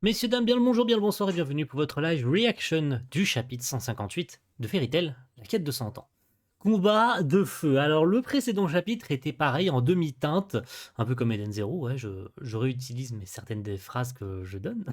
Messieurs, dames, bien le bonjour, bien le bonsoir et bienvenue pour votre live reaction du chapitre 158 de Fairy Tail, la quête de 100 ans. Combat de feu. Alors le précédent chapitre était pareil en demi-teinte, un peu comme Eden Zero, ouais, je réutilise certaines des phrases que je donne.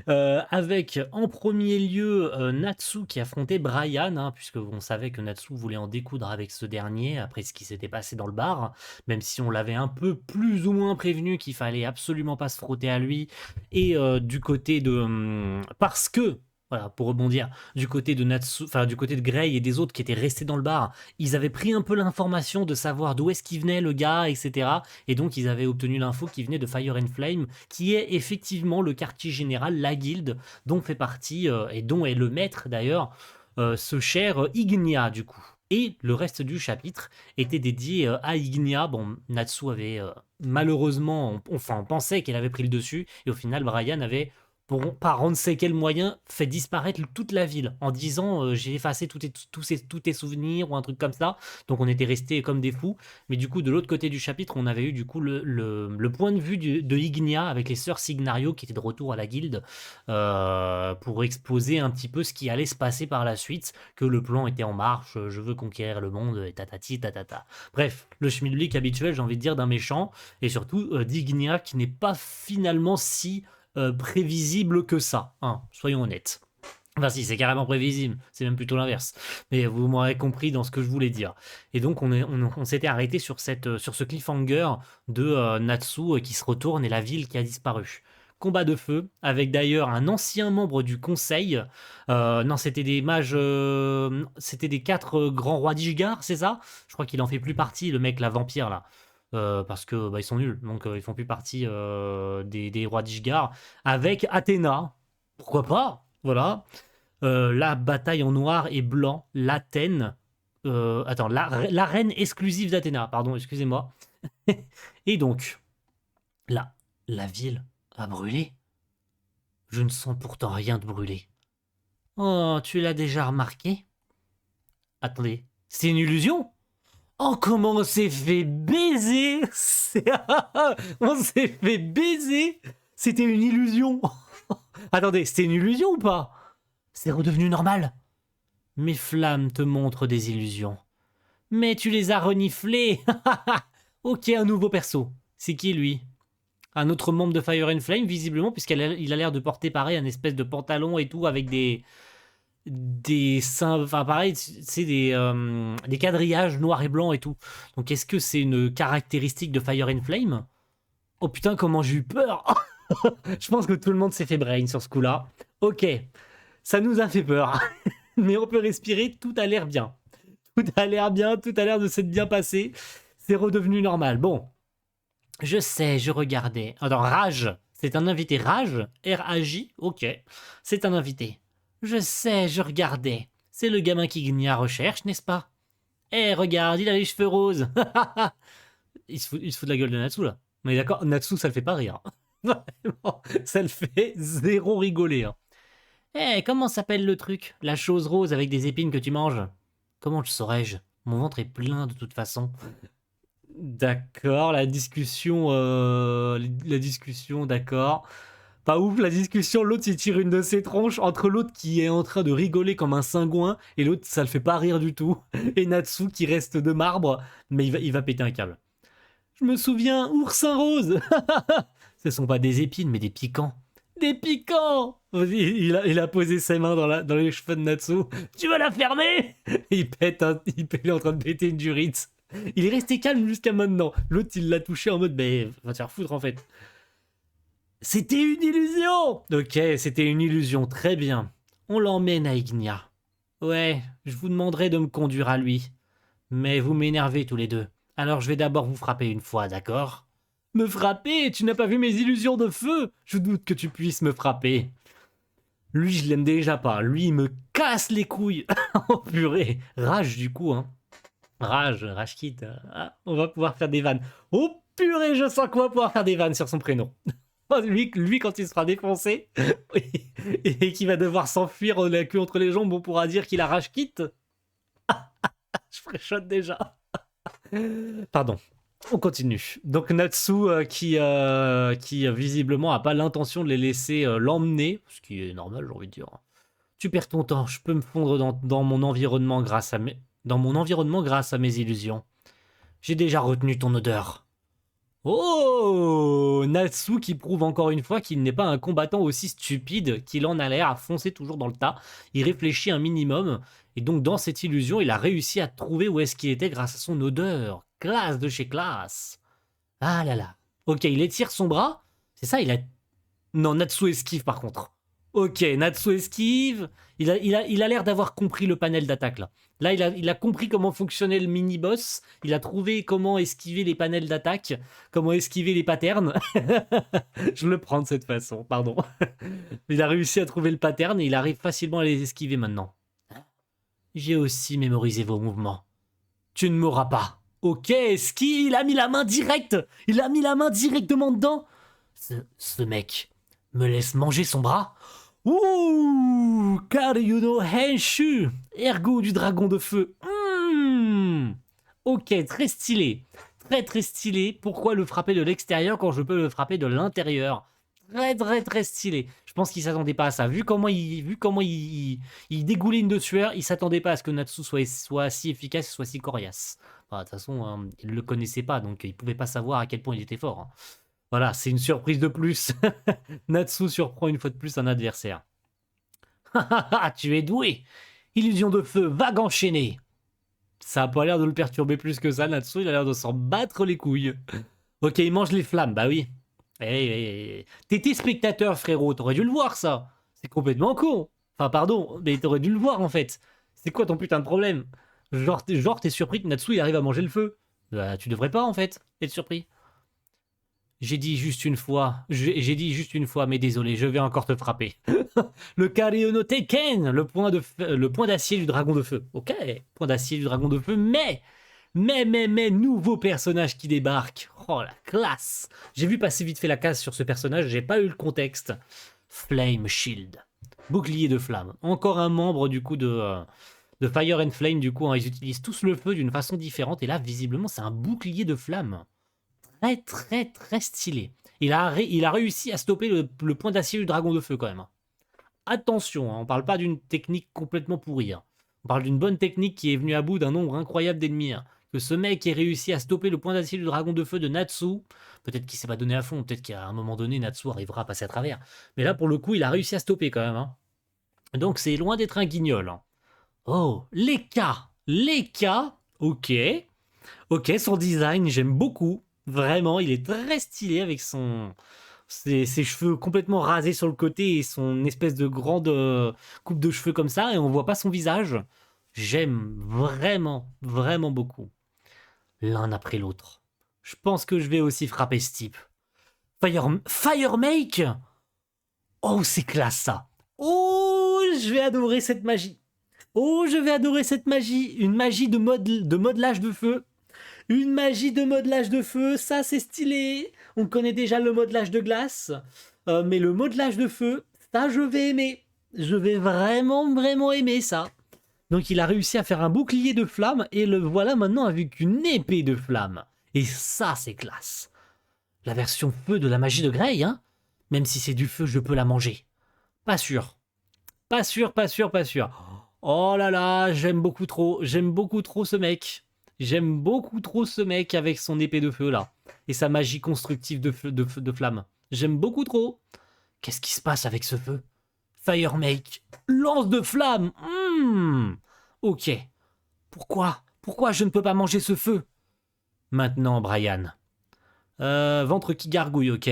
Avec en premier lieu Natsu qui affrontait Brian, hein, puisque on savait que Natsu voulait en découdre avec ce dernier après ce qui s'était passé dans le bar, même si on l'avait un peu plus ou moins prévenu qu'il fallait absolument pas se frotter à lui. Et du côté de... parce que voilà, pour rebondir, du côté de Natsu, enfin du côté de Grey et des autres qui étaient restés dans le bar, ils avaient pris un peu l'information de savoir d'où est-ce qu'il venait le gars, etc. Et donc ils avaient obtenu l'info qui venait de Fire and Flame, qui est effectivement le quartier général, la guilde, dont fait partie, et dont est le maître d'ailleurs, ce cher Ignia du coup. Et le reste du chapitre était dédié à Ignia. Bon, Natsu avait malheureusement, on pensait qu'elle avait pris le dessus, et au final Brian avait pour par on ne sait quel moyen, fait disparaître toute la ville en disant j'ai effacé tous tes souvenirs ou un truc comme ça. Donc on était restés comme des fous. Mais du coup, de l'autre côté du chapitre, on avait eu du coup le point de vue de Ignia avec les sœurs Signario qui étaient de retour à la guilde pour exposer un petit peu ce qui allait se passer par la suite, que le plan était en marche, je veux conquérir le monde, et tatati tatata. Bref, le schmilblick habituel, j'ai envie de dire, d'un méchant, et surtout d'Ignia qui n'est pas finalement si prévisible que ça, hein, soyons honnêtes. Enfin si, c'est carrément prévisible, c'est même plutôt l'inverse. Mais vous m'aurez compris dans ce que je voulais dire. Et donc on s'était arrêté sur ce cliffhanger de Natsu qui se retourne et la ville qui a disparu. Combat de feu, avec d'ailleurs un ancien membre du conseil. Non, c'était des mages... c'était des 4 grands rois d'Ishgard, c'est ça? Je crois qu'il en fait plus partie, le mec, la vampire, là. Parce que ils sont nuls, donc ils font plus partie des rois d'Ishgard. Avec Athéna, pourquoi pas? Voilà. La bataille en noir et blanc, l'Athènes. Attends, la reine exclusive d'Athéna, pardon, excusez-moi. Et donc, là, la ville a brûlé. Je ne sens pourtant rien de brûlé. Oh, tu l'as déjà remarqué? Attendez, c'est une illusion? Oh, comment on s'est fait baiser! On s'est fait baiser! C'était une illusion! Attendez, c'était une illusion ou pas? C'est redevenu normal. Mes flammes te montrent des illusions. Mais tu les as reniflées! Ok, un nouveau perso. C'est qui lui? Un autre membre de Fire and Flame, visiblement, puisqu'il a l'air de porter pareil un espèce de pantalon et tout avec des seins, enfin pareil, c'est des quadrillages noirs et blancs et tout. Donc est-ce que c'est une caractéristique de Fire and Flame? Oh putain, comment j'ai eu peur! Je pense que tout le monde s'est fait brain sur ce coup-là. Ok, ça nous a fait peur. Mais on peut respirer, tout a l'air bien. Tout a l'air bien, tout a l'air de s'être bien passé. C'est redevenu normal. Bon, je sais, je regardais. Attends, Rage, c'est un invité. Rage? R-A-J? Ok, c'est un invité. Je sais, je regardais. C'est le gamin qui Ignia recherche, n'est-ce pas? Eh, regarde, il a les cheveux roses. Il se fout de la gueule de Natsu, là. Mais d'accord, Natsu, ça le fait pas rire. Vraiment, ça le fait zéro rigoler. Hein. Eh, comment s'appelle le truc? La chose rose avec des épines que tu manges? Comment le saurais-je? Mon ventre est plein de toute façon. D'accord, la discussion, d'accord. Pas ouf, la discussion, l'autre il tire une de ses tronches entre l'autre qui est en train de rigoler comme un cingouin et l'autre ça le fait pas rire du tout. Et Natsu qui reste de marbre, mais il va péter un câble. Je me souviens, oursin rose. Ce sont pas des épines mais des piquants. Des piquants. Il a posé ses mains dans les cheveux de Natsu. Tu vas la fermer? Il est en train de péter une durite. Il est resté calme jusqu'à maintenant. L'autre il l'a touché en mode, va te faire foutre en fait. C'était une illusion! Ok, c'était une illusion, très bien. On l'emmène à Ignia. Ouais, je vous demanderai de me conduire à lui. Mais vous m'énervez tous les deux. Alors je vais d'abord vous frapper une fois, d'accord? Me frapper? Tu n'as pas vu mes illusions de feu? Je doute que tu puisses me frapper. Lui, je l'aime déjà pas. Lui, il me casse les couilles. Oh purée. Rage du coup, hein. Rage quitte. Ah, on va pouvoir faire des vannes. Oh purée, je sens qu'on va pouvoir faire des vannes sur son prénom. Lui, quand il sera défoncé et qu'il va devoir s'enfuir la queue entre les jambes, on pourra dire qu'il a rage quitte. Je fréchote déjà. Pardon. On continue. Donc Natsu qui visiblement a pas l'intention de les laisser l'emmener, ce qui est normal, j'ai envie de dire. Tu perds ton temps, je peux me fondre dans mon environnement grâce à mes illusions. J'ai déjà retenu ton odeur. Oh, Natsu qui prouve encore une fois qu'il n'est pas un combattant aussi stupide qu'il en a l'air, à foncer toujours dans le tas. Il réfléchit un minimum, et donc dans cette illusion, il a réussi à trouver où est-ce qu'il était grâce à son odeur. Classe de chez classe. Ah là là. Ok, il étire son bras. C'est ça, il a... Non, Natsu esquive par contre. Ok, Natsu esquive. Il a l'air d'avoir compris le panel d'attaque là. Là, il a compris comment fonctionnait le mini-boss. Il a trouvé comment esquiver les panels d'attaque, comment esquiver les patterns. Je le prends de cette façon, pardon. Il a réussi à trouver le pattern et il arrive facilement à les esquiver maintenant. J'ai aussi mémorisé vos mouvements. Tu ne m'auras pas. Ok, Ski, il a mis la main directe. Il a mis la main directement dedans. Ce mec me laisse manger son bras. Ouh, Karyuno Henshu, ergo du dragon de feu. Ok, très stylé. Très très stylé. Pourquoi le frapper de l'extérieur quand je peux le frapper de l'intérieur? Très très très stylé. Je pense qu'il s'attendait pas à ça. Vu comment il dégouline de sueur, il s'attendait pas à ce que Natsu soit si efficace, soit si coriace. Enfin, de toute façon, il le connaissait pas, donc il pouvait pas savoir à quel point il était fort. Hein. Voilà, c'est une surprise de plus. Natsu surprend une fois de plus un adversaire. Tu es doué. Illusion de feu, vague enchaînée. Ça a pas l'air de le perturber plus que ça, Natsu. Il a l'air de s'en battre les couilles. Ok, il mange les flammes, bah oui. T'étais spectateur, frérot, t'aurais dû le voir, ça. C'est complètement con. Enfin, pardon, mais t'aurais dû le voir, en fait. C'est quoi ton putain de problème? Genre, t'es surpris que Natsu, il arrive à manger le feu. Bah, tu devrais pas, en fait, être surpris. J'ai dit juste une fois, mais désolé, je vais encore te frapper. Le Karyono Teiken, le point d'acier du dragon de feu. Ok, point d'acier du dragon de feu, mais, nouveau personnage qui débarque. Oh la classe. J'ai vu passer vite fait la case sur ce personnage, j'ai pas eu le contexte. Flame Shield, bouclier de flamme. Encore un membre du coup de Fire and Flame, du coup, hein, ils utilisent tous le feu d'une façon différente, et là, visiblement, c'est un bouclier de flamme. Très, très, très stylé. Il a réussi à stopper le point d'acier du dragon de feu, quand même. Attention, hein, on parle pas d'une technique complètement pourrie. Hein. On parle d'une bonne technique qui est venue à bout d'un nombre incroyable d'ennemis. Hein. Que ce mec ait réussi à stopper le point d'acier du dragon de feu de Natsu, peut-être qu'il s'est pas donné à fond, peut-être qu'à un moment donné, Natsu arrivera à passer à travers. Mais là, pour le coup, il a réussi à stopper quand même. Hein. Donc c'est loin d'être un guignol. Hein. Oh, Leka, ok. Ok, son design, j'aime beaucoup. Vraiment, il est très stylé avec ses cheveux complètement rasés sur le côté et son espèce de grande coupe de cheveux comme ça, et on voit pas son visage. J'aime vraiment, vraiment beaucoup. L'un après l'autre. Je pense que je vais aussi frapper ce type. Firemake. Oh, c'est classe ça. Oh, je vais adorer cette magie. Oh, je vais adorer cette magie. Une magie de modelage de feu. Une magie de modelage de feu, ça c'est stylé. On connaît déjà le modelage de glace, mais le modelage de feu, ça je vais aimer. Je vais vraiment, vraiment aimer ça. Donc il a réussi à faire un bouclier de flamme et le voilà maintenant avec une épée de flamme. Et ça c'est classe. La version feu de la magie de Grey, hein. Même si c'est du feu, je peux la manger. Pas sûr. Pas sûr, pas sûr, pas sûr. Oh là là, j'aime beaucoup trop ce mec. J'aime beaucoup trop ce mec avec son épée de feu là. Et sa magie constructive de flamme. J'aime beaucoup trop. Qu'est-ce qui se passe avec ce feu? Firemake. Lance de flamme. Ok. Pourquoi je ne peux pas manger ce feu? Maintenant, Brian. Ventre qui gargouille, ok.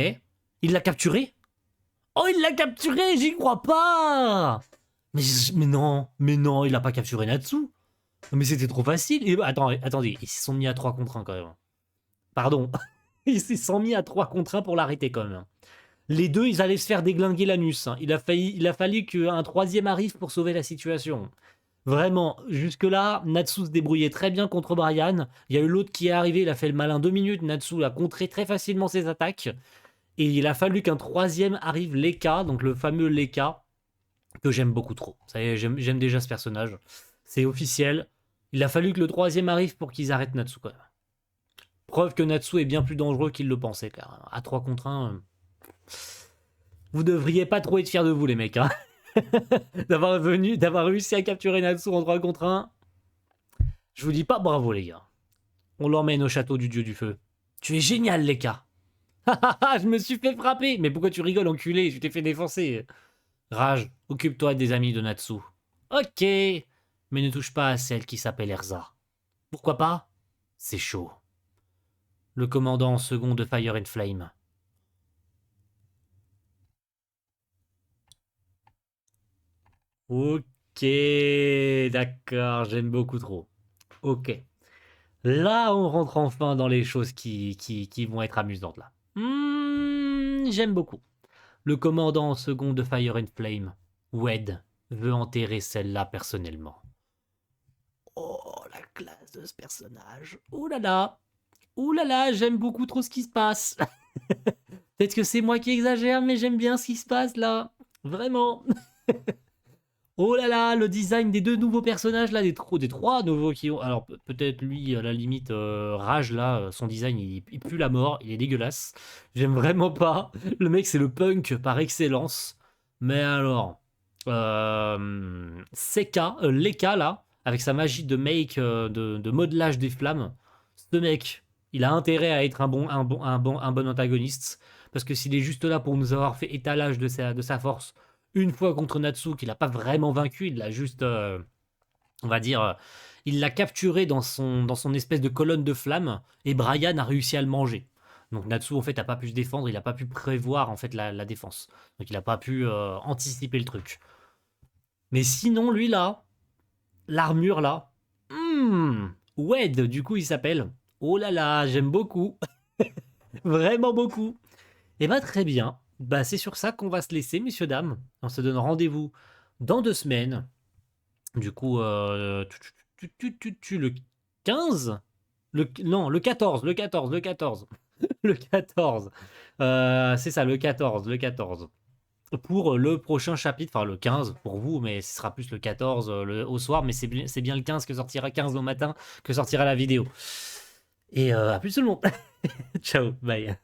Il l'a capturé? Oh, il l'a capturé, j'y crois pas. Mais non, il a pas capturé Natsu. Mais c'était trop facile. Et, attendez, ils se sont mis à 3 contre 1 quand même. Pardon. Ils se sont mis à 3 contre 1 pour l'arrêter quand même. Les deux, ils allaient se faire déglinguer l'anus. Hein. Il a fallu qu'un troisième arrive pour sauver la situation. Vraiment, jusque-là, Natsu se débrouillait très bien contre Brian. Il y a eu l'autre qui est arrivé, il a fait le malin 2 minutes. Natsu a contré très facilement ses attaques. Et il a fallu qu'un troisième arrive, Leka, donc le fameux Leka, que j'aime beaucoup trop. Ça y est, j'aime déjà ce personnage. C'est officiel. Il a fallu que le troisième arrive pour qu'ils arrêtent Natsu quand même. Preuve que Natsu est bien plus dangereux qu'il le pensait, car à 3 contre 1, vous devriez pas trop être fiers de vous, les mecs. Hein. d'avoir réussi à capturer Natsu en 3 contre 1. Je vous dis pas bravo, les gars. On l'emmène au château du dieu du feu. Tu es génial, Leka. Je me suis fait frapper. Mais pourquoi tu rigoles, enculé? Je t'ai fait défoncer. Rage, occupe-toi des amis de Natsu. Ok. Mais ne touche pas à celle qui s'appelle Erza. Pourquoi pas? C'est chaud. Le commandant second de Fire and Flame. Ok, d'accord, j'aime beaucoup trop. Ok. Là, on rentre enfin dans les choses qui vont être amusantes, là. J'aime beaucoup. Le commandant second de Fire and Flame, Wed, veut enterrer celle-là personnellement. Oh, la classe de ce personnage. Ouh là là, j'aime beaucoup trop ce qui se passe. Peut-être que c'est moi qui exagère, mais j'aime bien ce qui se passe là. Vraiment. Oh là là, le design des deux nouveaux personnages là, des trois nouveaux qui ont. Alors peut-être lui, à la limite, Rage là, son design il pue la mort, il est dégueulasse. J'aime vraiment pas. Le mec c'est le punk par excellence. Mais alors, Seka, Leka là, avec sa magie de make, de modelage des flammes, ce mec, il a intérêt à être un bon antagoniste. Parce que s'il est juste là pour nous avoir fait étalage de sa force une fois contre Natsu, qu'il n'a pas vraiment vaincu, il l'a juste, on va dire, il l'a capturé dans son espèce de colonne de flammes, et Brian a réussi à le manger. Donc Natsu, en fait, n'a pas pu se défendre, il n'a pas pu prévoir, en fait, la défense. Donc il n'a pas pu anticiper le truc. Mais sinon, lui, là, l'armure, là, Wed, du coup, il s'appelle. Oh là là, j'aime beaucoup. Vraiment beaucoup. Et bah très bien. Bah c'est sur ça qu'on va se laisser, messieurs, dames. On se donne rendez-vous dans 2 semaines. Du coup, le 15 Non, le 14, le 14, le 14. Le 14. C'est ça, le 14, le 14. Pour le prochain chapitre, enfin le 15 pour vous, mais ce sera plus le 14 au soir, mais c'est bien le 15 que sortira, 15 au matin, que sortira la vidéo. Et à plus tout le monde. Ciao, bye.